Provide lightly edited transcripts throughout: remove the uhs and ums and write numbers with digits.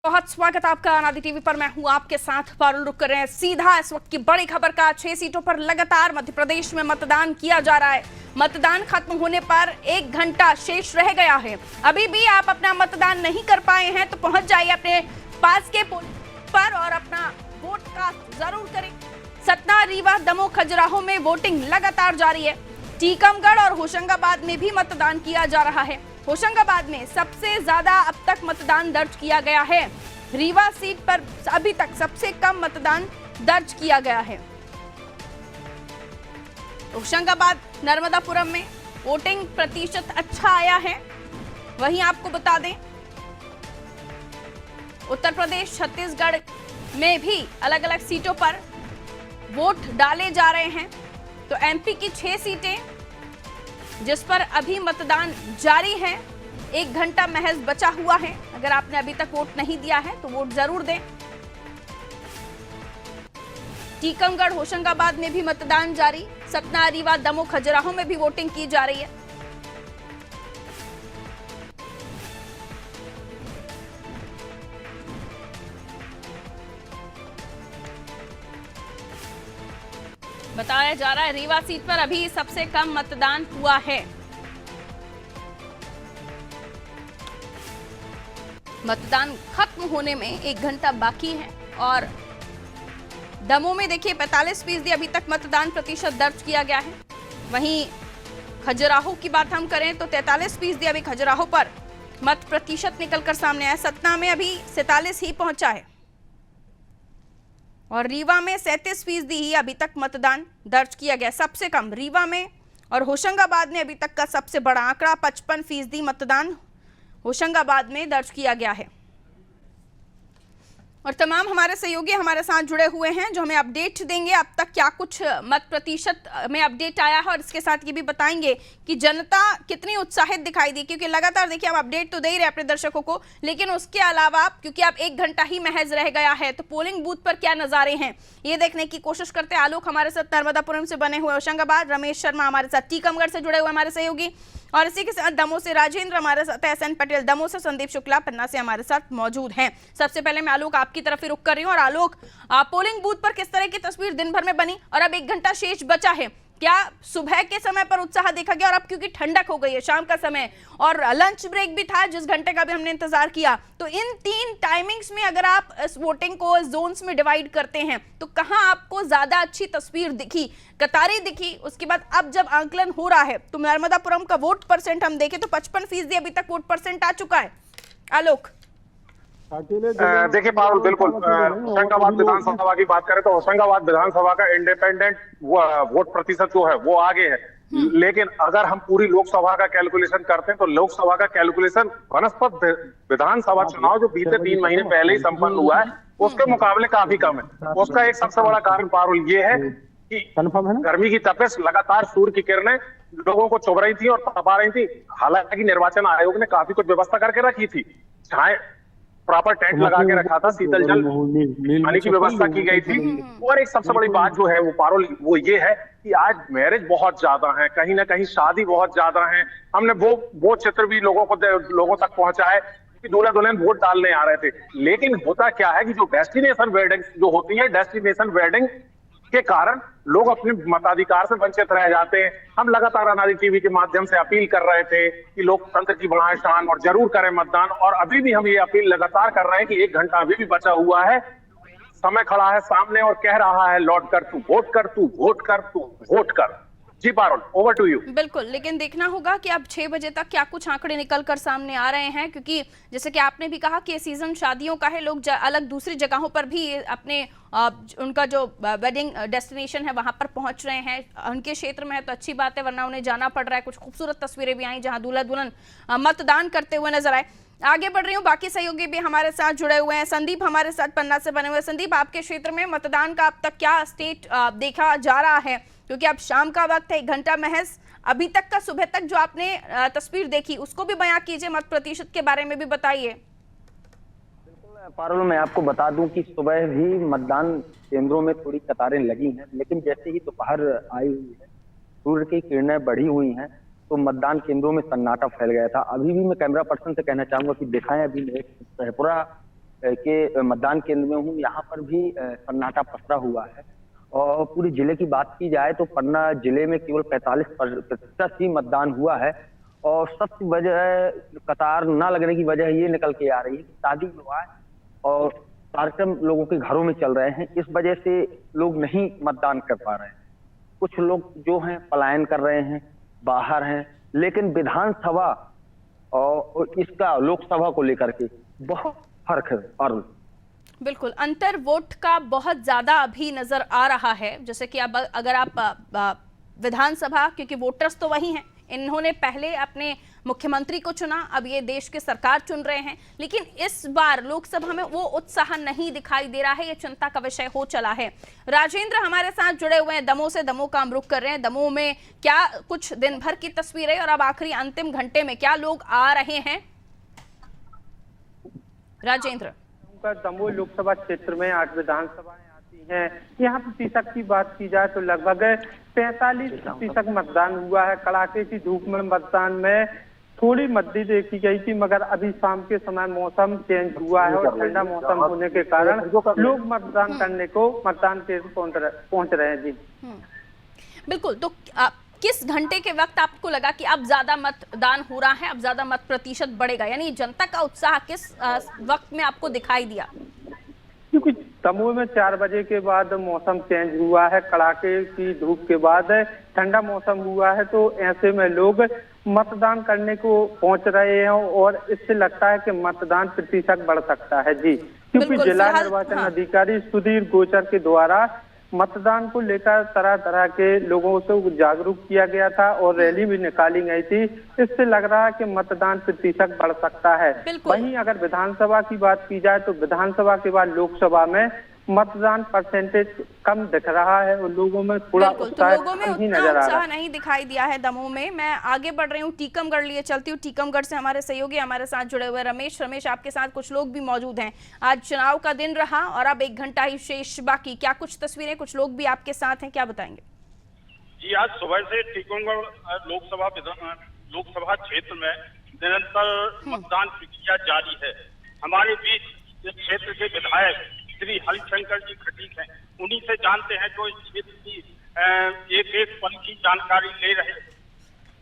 बहुत स्वागत आपका अनादि टीवी पर। मैं हूं आपके साथ पारुल। रुक कर रहे हैं सीधा इस वक्त की बड़ी खबर का। 6 सीटों पर लगातार मध्य प्रदेश में मतदान किया जा रहा है। मतदान खत्म होने पर 1 घंटा शेष रह गया है। अभी भी आप अपना मतदान नहीं कर पाए हैं तो पहुंच जाइए अपने पास के पोल पर और अपना वोट कास्ट जरूर करें। सतना, रीवा, दमोह, खजुराहो में वोटिंग लगातार जारी है। टीकमगढ़ और होशंगाबाद में भी मतदान किया जा रहा है। होशंगाबाद में सबसे ज्यादा अब तक मतदान दर्ज किया गया है। रीवा सीट पर अभी तक सबसे कम मतदान दर्ज किया गया है। होशंगाबाद, नर्मदापुरम में वोटिंग प्रतिशत अच्छा आया है। वहीं आपको बता दें उत्तर प्रदेश, छत्तीसगढ़ में भी अलग अलग सीटों पर वोट डाले जा रहे हैं। तो एमपी की 6 सीटें जिस पर अभी मतदान जारी है। 1 घंटा महज बचा हुआ है। अगर आपने अभी तक वोट नहीं दिया है तो वोट जरूर दें। टीकमगढ़, होशंगाबाद में भी मतदान जारी। सतना, रीवा, दमोह, खजुराहो में भी वोटिंग की जा रही है। बताया जा रहा है रीवा सीट पर अभी सबसे कम मतदान हुआ है। मतदान खत्म होने में 1 घंटा बाकी है। और दमोह में देखिए 45% अभी तक मतदान प्रतिशत दर्ज किया गया है। वहीं खजुराहो की बात हम करें तो 43% अभी खजुराहो पर मत प्रतिशत निकलकर सामने आया। सतना में अभी 47 ही पहुंचा है और रीवा में 37% ही अभी तक मतदान दर्ज किया गया। सबसे कम रीवा में और होशंगाबाद में अभी तक का सबसे बड़ा आंकड़ा 55% मतदान होशंगाबाद में दर्ज किया गया है। और तमाम हमारे सहयोगी हमारे साथ जुड़े हुए हैं जो हमें अपडेट देंगे अब तक क्या कुछ मत प्रतिशत में अपडेट आया है। और इसके साथ ये भी बताएंगे कि जनता कितनी उत्साहित दिखाई दी, क्योंकि लगातार देखिए हम अपडेट तो दे ही रहे अपने दर्शकों को, लेकिन उसके अलावा क्योंकि अब 1 घंटा ही महज रह गया है तो पोलिंग बूथ पर क्या नजारे हैं ये देखने की कोशिश करते हैं। आलोक हमारे साथ नर्मदापुरम से बने हुए होशंगाबाद, रमेश शर्मा हमारे साथ टीकमगढ़ से जुड़े हुए हमारे सहयोगी, और इसी के साथ दमोह से राजेंद्र हमारे साथ, एसएन पटेल दमोह से, संदीप शुक्ला पन्ना से हमारे साथ मौजूद हैं। सबसे पहले मैं आलोक आपकी तरफ ही रुक कर रही हूँ। और आलोक, पोलिंग बूथ पर किस तरह की तस्वीर दिन भर में बनी और अब 1 घंटा शेष बचा है, क्या सुबह के समय पर उत्साह देखा गया और अब क्योंकि ठंडक हो गई है शाम का समय और लंच ब्रेक भी था जिस घंटे का भी हमने इंतजार किया, तो इन 3 टाइमिंग्स में अगर आप इस वोटिंग को जोन्स में डिवाइड करते हैं तो कहां आपको ज्यादा अच्छी तस्वीर दिखी, कतारें दिखी? उसके बाद अब जब आंकलन हो रहा है तो नर्मदापुरम का वोट परसेंट हम देखें तो 55% अभी तक वोट परसेंट आ चुका है। आलोक देखिए पारुल, बिल्कुल होशंगाबाद विधानसभा की बात करें तो होशंगाबाद विधानसभा का इंडिपेंडेंट वोट प्रतिशत जो है वो आगे है। लेकिन अगर हम पूरी लोकसभा का कैलकुलेशन करते हैं तो लोकसभा का कैलकुलेशन वनस्पत विधानसभा चुनाव जो बीते 3 महीने पहले ही संपन्न हुआ है उसके मुकाबले काफी कम है। उसका एक सबसे बड़ा कारण पारुल ये है कि गर्मी की तपिश, लगातार सूर्य की किरणें लोगों को चुभ रही थी और तपा रही थी। हालांकि निर्वाचन आयोग ने काफी कुछ व्यवस्था करके रखी थी, छाए प्रॉपर टेंट लगा के रखा था, शीतल जल पानी की व्यवस्था की गई थी। और एक सबसे बड़ी बात जो है वो पारुल वो ये है कि आज मैरिज बहुत ज्यादा है, कहीं ना कहीं शादी बहुत ज्यादा है। हमने वो चित्र भी लोगों तक पहुंचाए कि दूल्हा दुल्हन वोट डालने आ रहे थे। लेकिन होता क्या है कि जो डेस्टिनेशन वेडिंग जो होती है, डेस्टिनेशन वेडिंग के कारण लोग अपने मताधिकार से वंचित रह जाते हैं। हम लगातार अनादि टीवी के माध्यम से अपील कर रहे थे कि लोकतंत्र की बढ़ाएं शान और जरूर करें मतदान, और अभी भी हम ये अपील लगातार कर रहे हैं कि 1 घंटा अभी भी बचा हुआ है। समय खड़ा है सामने और कह रहा है लौट कर तू वोट कर, तू वोट कर, तू वोट कर। जी पारुल, ओवर टू यू। बिल्कुल, लेकिन देखना होगा कि अब 6 बजे तक क्या कुछ आंकड़े निकल कर सामने आ रहे हैं, क्योंकि जैसे कि आपने भी कहा कि ये सीजन शादियों का है। लोग अलग दूसरी जगहों पर भी अपने उनका जो वेडिंग डेस्टिनेशन है वहां पर पहुंच रहे हैं। उनके क्षेत्र में है तो अच्छी बात है, वरना उन्हें जाना पड़ रहा है। कुछ खूबसूरत तस्वीरें भी आई जहां दूल्हा दुल्हन मतदान करते हुए नजर आए। आगे बढ़ रही हूँ, बाकी सहयोगी भी हमारे साथ जुड़े हुए हैं। संदीप हमारे साथ पन्ना से बने हुए। संदीप, आपके क्षेत्र में मतदान का अब तक क्या स्टेट देखा जा रहा है, क्योंकि अब शाम का वक्त है, 1 घंटा महज अभी तक का, सुबह तक जो आपने तस्वीर देखी उसको भी बयां कीजिए, मत प्रतिशत के बारे में भी बताइए। पारुल, मैं आपको बता दूं कि सुबह भी मतदान केंद्रों में थोड़ी कतारें लगी हैं, लेकिन जैसे ही दोपहर आई हुई है, सूर्य की किरणें बढ़ी हुई हैं, तो मतदान केंद्रों में सन्नाटा फैल गया था। अभी भी मैं कैमरा पर्सन से कहना चाहूंगा कि दिखाएं, अभी पूरा के मतदान केंद्र में हूँ। यहाँ पर भी सन्नाटा पसरा हुआ है और पूरे जिले की बात की जाए तो पन्ना जिले में केवल 45% ही मतदान हुआ है। और सबसे वजह कतार ना लगने की वजह ये निकल के आ रही है कि शादी विवाह और कार्यक्रम लोगों के घरों में चल रहे हैं, इस वजह से लोग नहीं मतदान कर पा रहे हैं। कुछ लोग जो हैं पलायन कर रहे हैं, बाहर हैं, लेकिन विधानसभा और इसका लोकसभा को लेकर के बहुत फर्क है। और बिल्कुल अंतर वोट का बहुत ज्यादा अभी नजर आ रहा है। जैसे कि अब अगर आप विधानसभा, क्योंकि वोटर्स तो वही हैं, इन्होंने पहले अपने मुख्यमंत्री को चुना, अब ये देश के सरकार चुन रहे हैं, लेकिन इस बार लोकसभा में वो उत्साह नहीं दिखाई दे रहा है। ये चिंता का विषय हो चला है। राजेंद्र हमारे साथ जुड़े हुए हैं दमोह से, दमोह का हम रुख कर रहे हैं। दमोह में क्या कुछ दिन भर की तस्वीरें और अब आखिरी अंतिम घंटे में क्या लोग आ रहे हैं? राजेंद्र, दमोह लोकसभा क्षेत्र में 8 विधानसभाएं आती हैं। यहाँ प्रतिशत की बात की जाए तो लगभग 45% मतदान हुआ है। कड़ाके की धूप में मतदान में थोड़ी मद्दी देखी गई थी, मगर अभी शाम के समय मौसम चेंज हुआ है और ठंडा मौसम होने के कारण लोग मतदान करने को मतदान केंद्र पहुंच रहे हैं। जी बिल्कुल, तो किस घंटे के वक्त आपको लगा कि अब ज्यादा मतदान हो रहा है, अब ज्यादा मत प्रतिशत बढ़ेगा? यानी जनता का उत्साह किस वक्त में आपको दिखाई दिया? क्योंकि दमोह में 4 बजे के बाद मौसम चेंज हुआ है, कड़ाके की धूप के बाद ठंडा मौसम हुआ है, तो ऐसे में लोग मतदान करने को पहुंच रहे हैं और इससे लगता है कि मतदान प्रतिशत बढ़ सकता है। जी, क्योंकि जिला निर्वाचन अधिकारी सुधीर गोचर के द्वारा मतदान को लेकर तरह तरह के लोगों से जागरूक किया गया था और रैली भी निकाली गई थी। इससे लग रहा है कि मतदान प्रतिशत बढ़ सकता है। वहीं अगर विधानसभा की बात की जाए तो विधानसभा के बाद लोकसभा में मतदान परसेंटेज कम दिख रहा है और लोगों में थोड़ा उत्साह नहीं नजर आ रहा है। नहीं दिखाई दिया है दमोह में। मैं आगे बढ़ रही हूँ, टीकमगढ़ लिए चलती हूँ। टीकमगढ़ से हमारे सहयोगी हमारे साथ जुड़े हुए रमेश, आपके साथ कुछ लोग भी मौजूद हैं। आज चुनाव का दिन रहा और अब 1 घंटा ही शेष बाकी, क्या कुछ तस्वीरें, कुछ लोग भी आपके साथ हैं, क्या बताएंगे? जी, आज सुबह से टीकमगढ़ लोकसभा क्षेत्र में निरंतर मतदान प्रक्रिया जारी है। हमारे बीच इस क्षेत्र के विधायक श्री हरिशंकर जी खटीक हैं, उन्हीं से जानते हैं जो इस क्षेत्र की एक एक पल की जानकारी ले रहे हैं।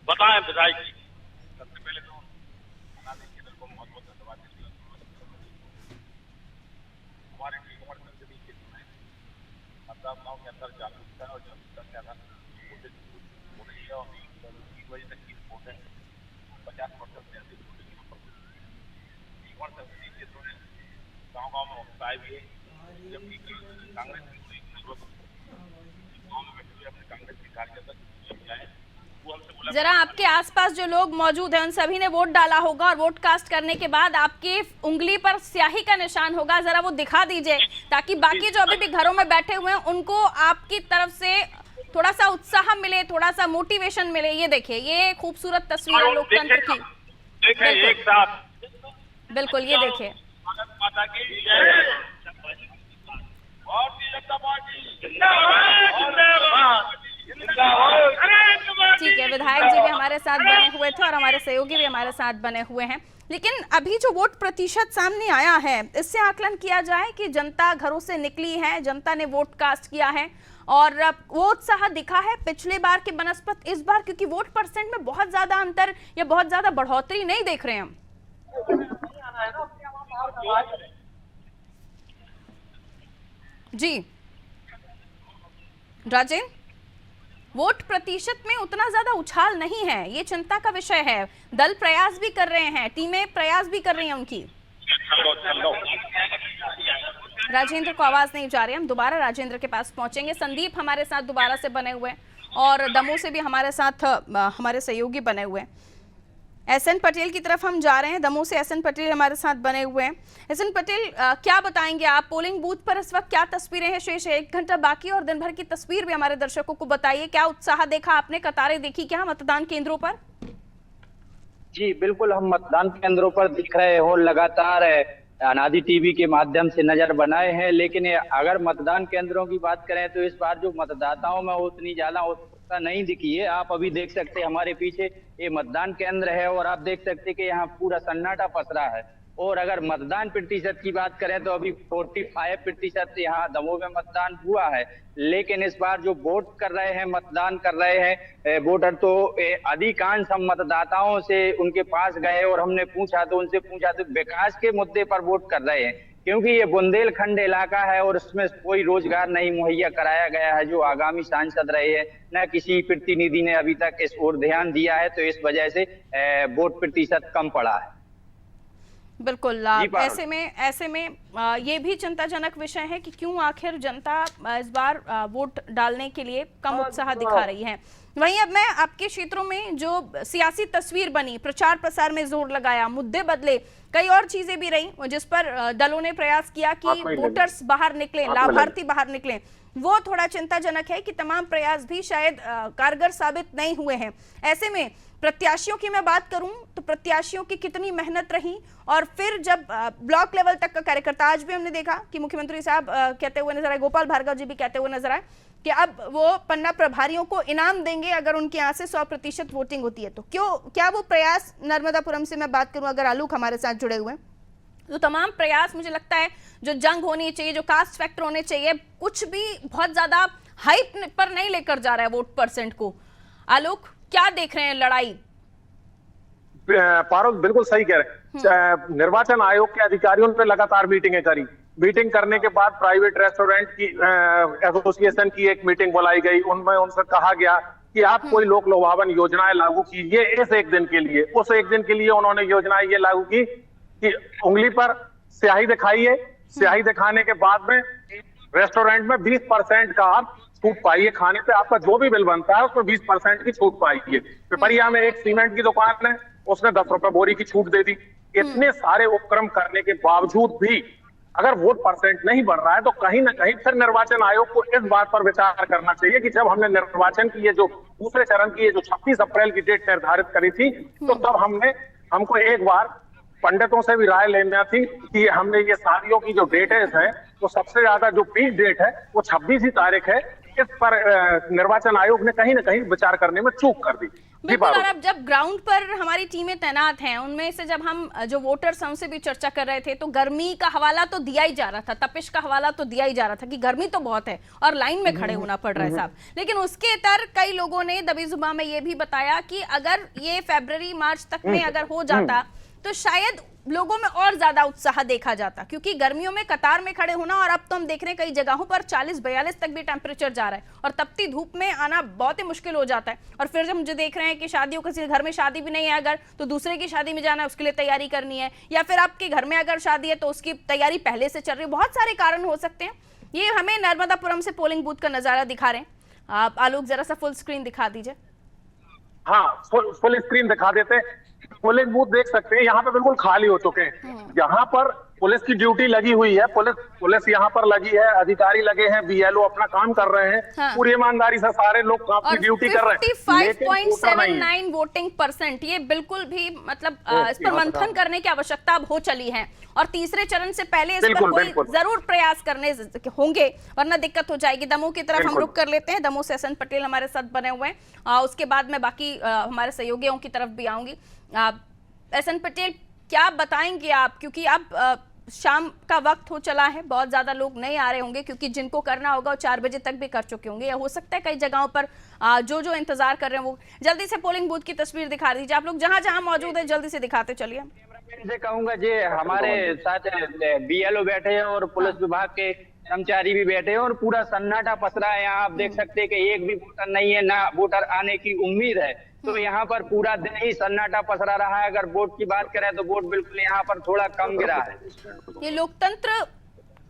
बताएं विधायक जी। सबसे पहले तो को बहुत बहुत धन्यवाद देते हैं। हमारे टीकमगढ़ संसदीय क्षेत्र में मतदाताओं के अंदर जागरूकता और जागरूकता के आधार हो रही है और 3 बजे तक की रिपोर्ट है 50% से अधिक टीकमगढ़ संसदीय क्षेत्र में गाँव में उत्साह भी है। जबकि कांग्रेस जरा आपके आसपास जो लोग मौजूद हैं उन सभी ने वोट डाला होगा और वोट कास्ट करने के बाद आपकी उंगली पर स्याही का निशान होगा, जरा वो दिखा दीजिए ताकि बाकी जो अभी भी घरों में बैठे हुए हैं उनको आपकी तरफ से थोड़ा सा उत्साह मिले, थोड़ा सा मोटिवेशन मिले। ये देखिए, ये खूबसूरत तस्वीर है लोकतंत्र की। बिल्कुल, ये देखिए। ठीक है, विधायक जी भी हमारे साथ बने हुए थे और हमारे सहयोगी भी हमारे साथ बने हुए हैं। लेकिन अभी जो वोट प्रतिशत सामने आया है, इससे आकलन किया जाए कि जनता घरों से निकली है, जनता ने वोट कास्ट किया है और वो उत्साह दिखा है पिछले बार की बनस्पत इस बार, क्योंकि वोट परसेंट में बहुत ज्यादा अंतर या बहुत ज्यादा बढ़ोतरी नहीं देख रहे हैं हम। जी राजेंद्र, वोट प्रतिशत में उतना ज्यादा उछाल नहीं है, ये चिंता का विषय है। दल प्रयास भी कर रहे हैं, टीमें प्रयास भी कर रही हैं उनकी। राजेंद्र को आवाज नहीं जा रही, हम दोबारा राजेंद्र के पास पहुंचेंगे। संदीप हमारे साथ दोबारा से बने हुए हैं और दमोह से भी हमारे साथ हमारे सहयोगी बने हुए हैं। एसएन पटेल की तरफ हम जा रहे हैं। दमोह से एसएन पटेल हमारे साथ बने हुए हैं। एसएन पटेल, क्या बताएंगे आप? पोलिंग बूथ पर इस वक्त क्या तस्वीरें हैं? शेष 1 घंटा बाकी और दिन भर की तस्वीर भी हमारे दर्शकों को बताइए। क्या उत्साह देखा आपने? कतारें देखी क्या मतदान केंद्रों पर? जी बिल्कुल, हम मतदान केंद्रों पर दिख रहे हो, लगातार अनादि टीवी के माध्यम से नजर बनाए हैं। लेकिन अगर मतदान केंद्रों की बात करें तो इस बार जो मतदाताओं में उतनी ज्यादा उत्सुकता नहीं दिखी है। आप अभी देख सकते हैं हमारे पीछे ये मतदान केंद्र है और आप देख सकते हैं कि यहाँ पूरा सन्नाटा पसरा है। और अगर मतदान प्रतिशत की बात करें तो अभी 45% यहाँ दमोह में मतदान हुआ है। लेकिन इस बार जो वोट कर रहे हैं, मतदान कर रहे हैं वोटर, तो अधिकांश हम मतदाताओं से उनके पास गए और हमने पूछा तो विकास के मुद्दे पर वोट कर रहे हैं, क्योंकि ये बुंदेलखंड इलाका है और इसमें कोई रोजगार नहीं मुहैया कराया गया है जो आगामी सांसद रहे हैं, न किसी प्रतिनिधि ने अभी तक इस ओर ध्यान दिया है, तो इस वजह से वोट प्रतिशत कम पड़ा है। बिल्कुल। ऐसे में ये भी चिंताजनक विषय है कि क्यों आखिर जनता इस बार वोट डालने के लिए कम उत्साह दिखा रही है। वहीं अब मैं आपके क्षेत्रों में जो सियासी तस्वीर बनी, प्रचार प्रसार में जोर लगाया, मुद्दे बदले, कई और चीजें भी रही जिस पर दलों ने प्रयास किया कि वोटर्स बाहर निकले, लाभार्थी बाहर निकले, वो थोड़ा चिंताजनक है कि तमाम प्रयास भी शायद कारगर साबित नहीं हुए हैं। ऐसे में प्रत्याशियों की मैं बात करूं तो प्रत्याशियों की कितनी मेहनत रही, और फिर जब ब्लॉक लेवल तक का कार्यकर्ता, आज भी हमने देखा कि मुख्यमंत्री साहब कहते हुए नजर आए, गोपाल भार्गव जी भी कहते हुए नजर आए कि अब वो पन्ना प्रभारियों को इनाम देंगे अगर उनके यहाँ से 100% वोटिंग होती है। तो क्या वो प्रयास, नर्मदापुरम से मैं बात करूं, अगर आलूक हमारे साथ जुड़े हुए हैं, तो तमाम प्रयास मुझे लगता है जो जंग होनी चाहिए, जो कास्ट फैक्टर होने चाहिए, कुछ भी बहुत ज्यादा हाइप पर नहीं लेकर जा रहा है वोट परसेंट को। आलोक, क्या देख रहे हैं लड़ाई? पारुल बिल्कुल सही कह रहे हैं। निर्वाचन आयोग के अधिकारियों ने लगातार मीटिंगें करी। मीटिंग करने के बाद प्राइवेट रेस्टोरेंट की एसोसिएशन की एक मीटिंग बुलाई गई। उनमें उनसे कहा गया कि आप कोई लोक लुभावन योजनाएं लागू कीजिए इस एक दिन के लिए। उस एक दिन के लिए उन्होंने योजनाएं ये लागू की कि उंगली पर स्याही दिखाइए, स्याही दिखाने के बाद में रेस्टोरेंट में 20% का आप छूट पाइए, खाने पे आपका जो भी बिल बनता है उसमें 20% की छूट पाइए। पिपरिया में एक सीमेंट की दुकान है, उसने 10 रुपए बोरी की छूट दे दी। इतने सारे उपक्रम करने के बावजूद भी अगर वोट परसेंट नहीं बढ़ रहा है तो कहीं ना कहीं फिर निर्वाचन आयोग को इस बात पर विचार करना चाहिए कि जब हमने निर्वाचन की ये जो दूसरे चरण की ये जो 26 अप्रैल की डेट निर्धारित करी थी, तो तब हमको एक बार पंडितों से भी राय लेना थी कि हमने ये शादियों की जो डेटें हैं वो सबसे ज्यादा जो पीक डेट है वो 26 ही तारीख है। इस पर निर्वाचन आयोग ने कहीं ना कहीं विचार करने में चूक कर दी। बिल्कुल। और अब जब ग्राउंड पर हमारी टीमें तैनात हैं, उनमें से जब हम जो वोटर्स हमसे भी चर्चा कर रहे थे, तो गर्मी का हवाला तो दिया ही जा रहा था, तपिश का हवाला तो दिया ही जा रहा था कि गर्मी तो बहुत है और लाइन में खड़े होना पड़ रहा है साहब। लेकिन उसके इतर कई लोगों ने दबी जुबान में ये भी बताया कि अगर ये फरवरी मार्च तक में अगर हो जाता तो शायद लोगों में और ज्यादा उत्साह देखा जाता, क्योंकि गर्मियों में कतार में खड़े होना, और अब तो हम देख रहे हैं कई जगहों पर 40-42 तक भी टेम्परेचर जा रहा है और तपती धूप में आना बहुत ही मुश्किल हो जाता है। और फिर जब मुझे देख रहे हैं कि शादियों, किसी घर में शादी भी नहीं है अगर, तो दूसरे की शादी में जाना है, उसके लिए तैयारी करनी है, या फिर आपके घर में अगर शादी है तो उसकी तैयारी पहले से चल रही है। बहुत सारे कारण हो सकते हैं। ये हमें नर्मदापुरम से पोलिंग बूथ का नजारा दिखा रहे हैं। आप आलोक जरा सा फुल स्क्रीन दिखा दीजिए। हाँ, फुल स्क्रीन दिखा देते हैं। पोलिंग बूथ देख सकते हैं, यहाँ पे बिल्कुल खाली हो चुके हैं। यहाँ पर पुलिस की ड्यूटी लगी हुई है, पुलिस यहाँ पर लगी है, अधिकारी लगे हैं, बीएलओ अपना काम कर रहे हैं। हाँ। पूरी ईमानदारी से सारे लोग अपनी ड्यूटी कर रहे हैं। 55.79 वोटिंग परसेंट, ये बिल्कुल भी मतलब इस पर मंथन करने की आवश्यकता अब हो चली है। और तीसरे चरण से पहले इस पर कोई जरूर प्रयास करने होंगे, वरना दिक्कत हो जाएगी। दमोह की तरफ हम रुक कर लेते हैं। दमोह से एसएन पटेल हमारे साथ बने हुए हैं, उसके बाद मैं बाकी हमारे सहयोगियों की तरफ भी आऊंगी। एसएन पटेल, क्या बताएंगे आप, क्योंकि अब शाम का वक्त हो चला है, बहुत ज्यादा लोग नहीं आ रहे होंगे, क्योंकि जिनको करना होगा वो 4 बजे तक भी कर चुके होंगे, या हो सकता है कई जगहों पर जो इंतजार कर रहे हैं वो। जल्दी से पोलिंग बूथ की तस्वीर दिखा दीजिए। आप लोग जहां जहां मौजूद है जल्दी से दिखाते चलिए। से कहूंगा जी, हमारे साथ बीएलओ बैठे हैं और पुलिस विभाग के कर्मचारी भी बैठे हैं और पूरा सन्नाटा पसरा है। यहाँ आप देख सकते हैं कि एक भी वोटर नहीं है, ना वोटर आने की उम्मीद है। तो यहाँ पर पूरा दिन ही सन्नाटा पसरा रहा है। अगर वोट की बात करें तो वोट बिल्कुल यहाँ पर थोड़ा कम गिरा है। ये लोकतंत्र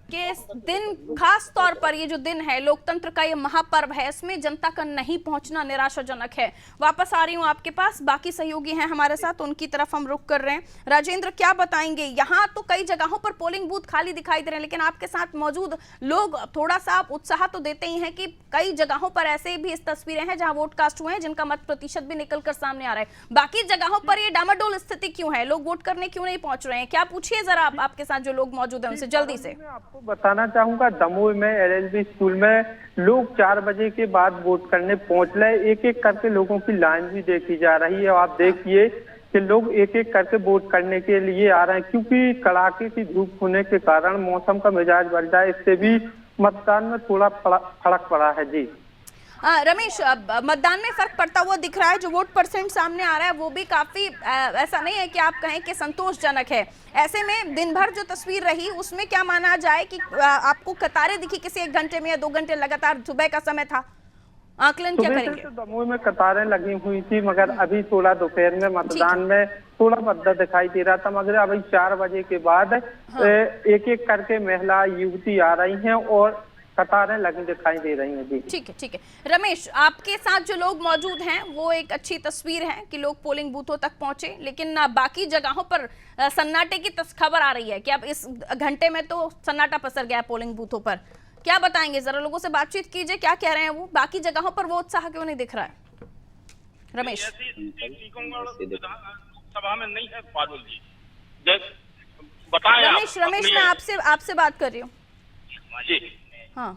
के दिन, खास तौर पर ये जो दिन है, लोकतंत्र का ये महापर्व है, इसमें जनता का नहीं पहुंचना निराशाजनक है। वापस आ रही हूं आपके पास, बाकी सहयोगी हैं हमारे साथ, उनकी तरफ हम रुक कर रहे हैं। राजेंद्र, क्या बताएंगे? यहाँ तो कई जगहों पर पोलिंग बूथ खाली दिखाई दे रहे हैं, लेकिन आपके साथ मौजूद लोग थोड़ा सा उत्साह तो देते ही हैं कि कई जगहों पर ऐसे भी इस तस्वीरें हैं जहाँ वोट कास्ट हुए हैं, जिनका मत प्रतिशत भी निकल कर सामने आ रहा है। बाकी जगहों पर ये डामाडोल स्थिति क्यों है? लोग वोट करने क्यों नहीं पहुंच रहे हैं? क्या पूछिए जरा आपके साथ जो लोग मौजूद है उनसे जल्दी से। बताना चाहूंगा, दमोह में एलएलबी स्कूल में लोग 4 बजे के बाद वोट करने पहुंच रहे। एक एक करके लोगों की लाइन भी देखी जा रही है। आप देखिए कि लोग एक एक करके वोट करने के लिए आ रहे हैं, क्योंकि कड़ाके की धूप होने के कारण मौसम का मिजाज बढ़ जाए, इससे भी मतदान में थोड़ा फर्क पड़ा है। जी रमेश, मतदान में फर्क पड़ता हुआ दिख रहा है। जो वोट परसेंट सामने आ रहा है वो भी काफी ऐसा नहीं है कि आप कहें कि संतोषजनक है। ऐसे में दिन भर जो तस्वीर रही उसमें क्या माना जाए कि आपको कतारें दिखी किसी 1 घंटे में या 2 घंटे लगातार? सुबह का समय था, आकलन क्या करेंगे? तो दमोह में कतारें लगी हुई थी, मगर अभी थोड़ा दोपहर में मतदान में थोड़ा बदला दिखाई दे रहा था, मगर अभी 4 बजे के बाद एक एक करके महिला युवती आ रही हैं और कतारें लगी दिखाई दे रही हैं। जी ठीक है, ठीक है। रमेश, आपके साथ जो लोग मौजूद हैं वो एक अच्छी तस्वीर है कि लोग पोलिंग बूथों तक पहुंचे, लेकिन बाकी जगहों पर सन्नाटे की खबर आ रही है कि अब इस घंटे में तो सन्नाटा पसर गया पोलिंग बूथों पर। क्या बताएंगे? जरा लोगों से बातचीत कीजिए, क्या कह रहे हैं वो? बाकी जगहों पर वो उत्साह क्यों नहीं दिख रहा है? रमेश, लोकसभा में नहीं है पारुल जी, बताएं। रमेश मैं आपसे बात कर रही हूँ जी। हाँ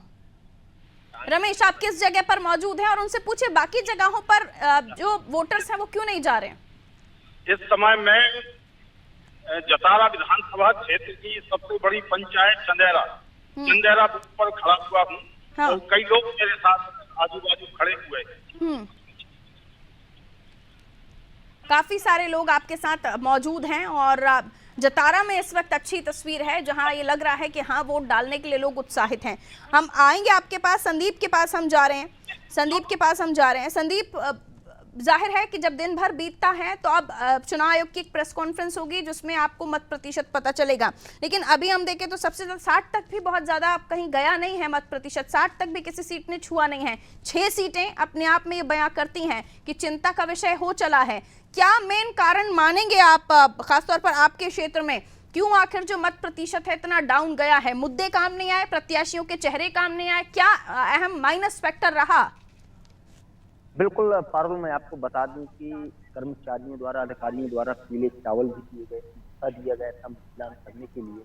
रमेश, आप किस जगह पर मौजूद हैं और उनसे पूछे बाकी जगहों पर जो वोटर्स हैं वो क्यों नहीं जा रहे हैं? इस समय मैं जतारा विधानसभा क्षेत्र की सबसे बड़ी पंचायत चंदेरा बूथ पर खड़ा हुआ हूँ। हाँ। और कई लोग मेरे साथ आजू बाजू खड़े हुए हैं। काफी सारे लोग आपके साथ मौजूद हैं और जतारा में इस वक्त अच्छी तस्वीर है जहां ये लग रहा है कि हाँ, वोट डालने के लिए लोग उत्साहित हैं। हम आएंगे आपके पास, संदीप के पास हम जा रहे हैं। संदीप, जाहिर है कि जब दिन भर बीतता है तो अब चुनाव आयोग की एक प्रेस कॉन्फ्रेंस होगी जिसमें आपको मत प्रतिशत पता चलेगा, लेकिन अभी हम देखें तो सबसे ज्यादा 60 तक भी बहुत ज्यादा आप कहीं गया नहीं है मत प्रतिशत। 60 तक भी किसी सीट ने छुआ नहीं है। 6 सीटें अपने आप में ये बयां करती हैं कि चिंता का विषय हो चला है। क्या मेन कारण मानेंगे आप, खासतौर पर आपके क्षेत्र में, क्यों आखिर जो मत प्रतिशत है इतना डाउन गया है? मुद्दे काम नहीं आए, प्रत्याशियों के चेहरे काम नहीं आए, क्या अहम माइनस फैक्टर रहा? बिल्कुल पारुल, मैं आपको बता दूं कि कर्मचारियों द्वारा, अधिकारियों द्वारा पीले चावल भी दिए गए, हिस्सा दिया गया था मतदान करने के लिए,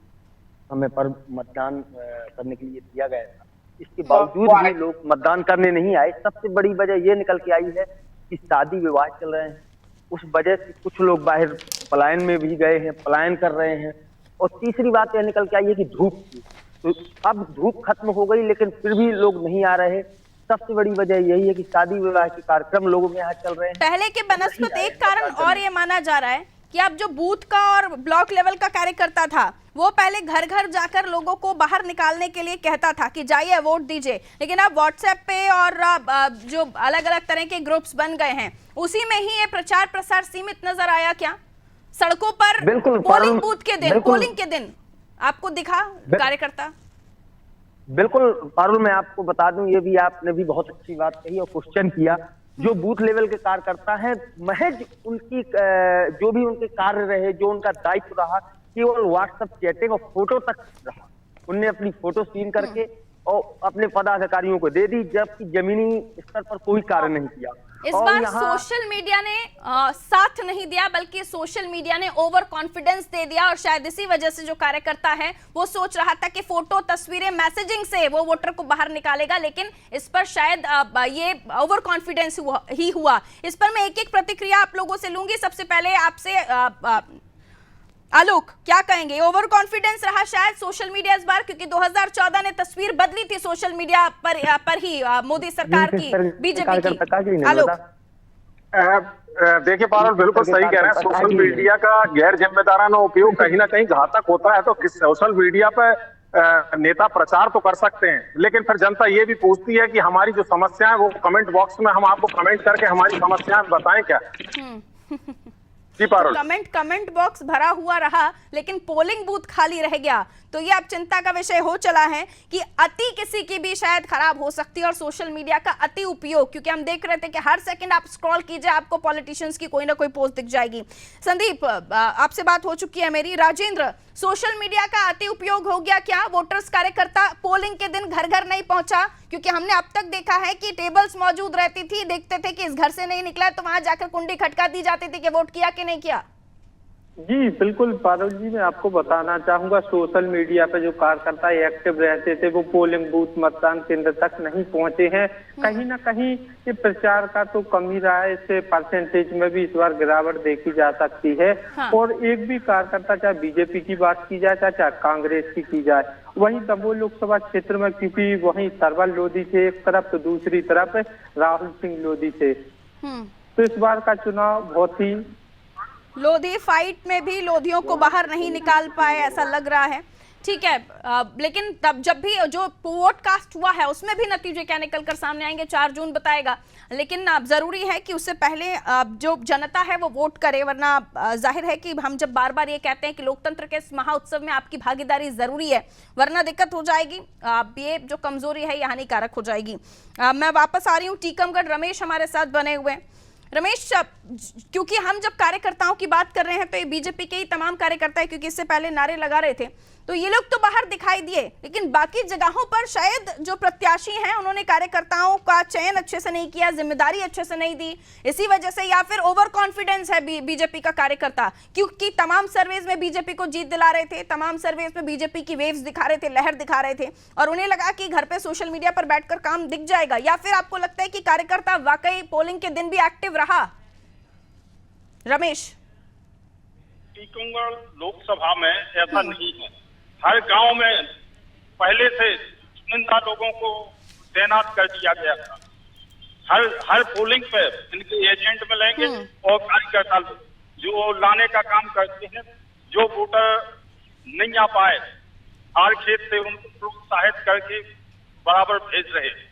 हमें पर मतदान करने के लिए दिया गया था। इसके बावजूद भी लोग मतदान करने नहीं आए। सबसे बड़ी वजह ये निकल के आई है कि शादी विवाह चल रहे हैं, उस वजह से कुछ लोग बाहर पलायन में भी गए हैं, पलायन कर रहे हैं। और तीसरी बात यह निकल के आई है कि धूप की, तो अब धूप खत्म हो गई लेकिन फिर भी लोग नहीं आ रहे। सबसे बड़ी वजह यही है कि शादी विवाह के कार्यक्रम लोगों के यहाँ चल रहे हैं। पहले के बनस्पत एक कारण और ये माना जा रहा है कि अब जो बूथ का और ब्लॉक लेवल का कार्यकर्ता था वो पहले घर घर जाकर लोगों को बाहर निकालने के लिए कहता था कि जाइए वोट दीजिए, लेकिन अब व्हाट्सएप पे और जो अलग अलग तरह के ग्रुप्स बन गए हैं उसी में ही ये प्रचार प्रसार सीमित नजर आया क्या? सड़कों पर पोलिंग बूथ के दिन, पोलिंग के दिन आपको दिखा कार्यकर्ता? बिल्कुल पारुल, मैं आपको बता दूं, ये भी आपने भी बहुत अच्छी बात कही और क्वेश्चन किया। जो बूथ लेवल के कार्यकर्ता हैं, महज उनकी जो भी उनके कार्य रहे, जो उनका दायित्व रहा, केवल व्हाट्सएप चैटिंग और फोटो तक रहा। उनने अपनी फोटो सीन करके और अपने पदाधिकारियों को दे दी, जबकि जमीनी स्तर पर कोई कार्य नहीं किया। इस बार सोशल मीडिया ने साथ नहीं दिया, बल्कि सोशल मीडिया ने ओवर कॉन्फिडेंस दे दिया और शायद इसी वजह से जो कार्यकर्ता है वो सोच रहा था कि फोटो, तस्वीरें, मैसेजिंग से वो वोटर को बाहर निकालेगा, लेकिन इस पर शायद ये ओवर कॉन्फिडेंस ही हुआ। इस पर मैं एक एक प्रतिक्रिया आप लोगों से लूंगी। सबसे पहले आपसे आलोक, क्या कहेंगे? ओवर कॉन्फिडेंस रहा शायद सोशल मीडिया इस बार, क्योंकि 2014 ने तस्वीर बदली थी सोशल मीडिया पर ही मोदी सरकार की, बीजेपी की। आलोक, देखिए पारुल, बिल्कुल सही कह रहे हैं। सोशल मीडिया का गैर जिम्मेदाराना उपयोग कहीं ना कहीं घातक होता है। तो सोशल मीडिया पर नेता प्रचार तो कर सकते हैं, लेकिन फिर जनता ये भी पूछती है कि हमारी जो समस्या है वो कमेंट बॉक्स में हम आपको कमेंट करके हमारी समस्याएं बताएं क्या? कमेंट बॉक्स भरा हुआ रहा लेकिन पोलिंग बूथ खाली रह गया, तो ये अब चिंता का विषय हो चला है कि अति किसी की भी शायद खराब हो सकती है और सोशल मीडिया का अति उपयोग, क्योंकि हम देख रहे थे कि हर सेकंड आप स्क्रॉल कीजिए आपको पॉलिटिशियंस की कोई ना कोई पोस्ट दिख जाएगी। संदीप, आपसे बात हो चुकी है मेरी। राजेंद्र, सोशल मीडिया का अति उपयोग हो गया क्या? वोटर्स, कार्यकर्ता पोलिंग के दिन घर घर नहीं पहुंचा, क्योंकि हमने अब तक देखा है कि टेबल्स मौजूद रहती थी, देखते थे कि इस घर से नहीं निकला तो वहां जाकर कुंडी खटका दी जाती थी कि वोट किया कि नहीं किया। जी बिल्कुल पारुल जी, मैं आपको बताना चाहूंगा, सोशल मीडिया पे जो कार्यकर्ता एक्टिव रहते थे वो पोलिंग बूथ मतदान केंद्र तक नहीं पहुंचे हैं। कहीं ना कहीं ये प्रचार का तो कम ही रहा है, इससे परसेंटेज में भी इस बार गिरावट देखी जा सकती है। हाँ। और एक भी कार्यकर्ता, चाहे बीजेपी की बात की जाए चाहे कांग्रेस की जाए, वहीं दमोह लोकसभा क्षेत्र में, क्योंकि वहीं सरवल लोधी थे एक तरफ तो दूसरी तरफ राहुल सिंह लोधी थे, तो इस बार का चुनाव बहुत ही लोधी फाइट में भी लोधियों को बाहर नहीं निकाल पाए ऐसा लग रहा है। ठीक है, लेकिन तब जब भी जो वोट कास्ट हुआ है उसमें भी नतीजे क्या निकल कर सामने आएंगे 4 जून बताएगा। लेकिन जरूरी है कि उससे पहले जो जनता है वो वोट करे, वरना जाहिर है कि हम जब बार बार ये कहते हैं कि लोकतंत्र के इस महाउत्सव में आपकी भागीदारी जरूरी है, वरना दिक्कत हो जाएगी। ये जो कमजोरी है ये हानिकारक हो जाएगी। मैं वापस आ रही हूँ टीकमगढ़, रमेश हमारे साथ बने हुए हैं। रमेश, क्योंकि हम जब कार्यकर्ताओं की बात कर रहे हैं तो ये बीजेपी के ही तमाम कार्यकर्ता है, क्योंकि इससे पहले नारे लगा रहे थे, तो ये लोग तो बाहर दिखाई दिए, लेकिन बाकी जगहों पर शायद जो प्रत्याशी हैं उन्होंने कार्यकर्ताओं का चयन अच्छे से नहीं किया, जिम्मेदारी अच्छे से नहीं दी, इसी वजह से, या फिर ओवर कॉन्फिडेंस है बीजेपी का कार्यकर्ता, क्योंकि तमाम सर्वेज में बीजेपी को जीत दिला रहे थे, तमाम सर्वेज में बीजेपी की वेव्स दिखा रहे थे, लहर दिखा रहे थे, और उन्हें लगा कि घर पे सोशल मीडिया पर बैठकर काम दिख जाएगा। या फिर आपको लगता है कि कार्यकर्ता वाकई पोलिंग के दिन भी एक्टिव रहा? रमेश, टीकमगढ़ लोकसभा में ऐसा नहीं है। हर गांव में पहले से चुनिंदा लोगों को तैनात कर दिया गया था। हर पोलिंग पे इनके एजेंट मिलेंगे और कार्यकर्ता जो लाने का काम करते हैं। जो वोटर नहीं आ पाए आर खेत से उनको प्रोत्साहित करके बराबर भेज रहे हैं।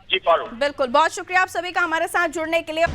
जी पारो, बिल्कुल, बहुत शुक्रिया आप सभी का हमारे साथ जुड़ने के लिए।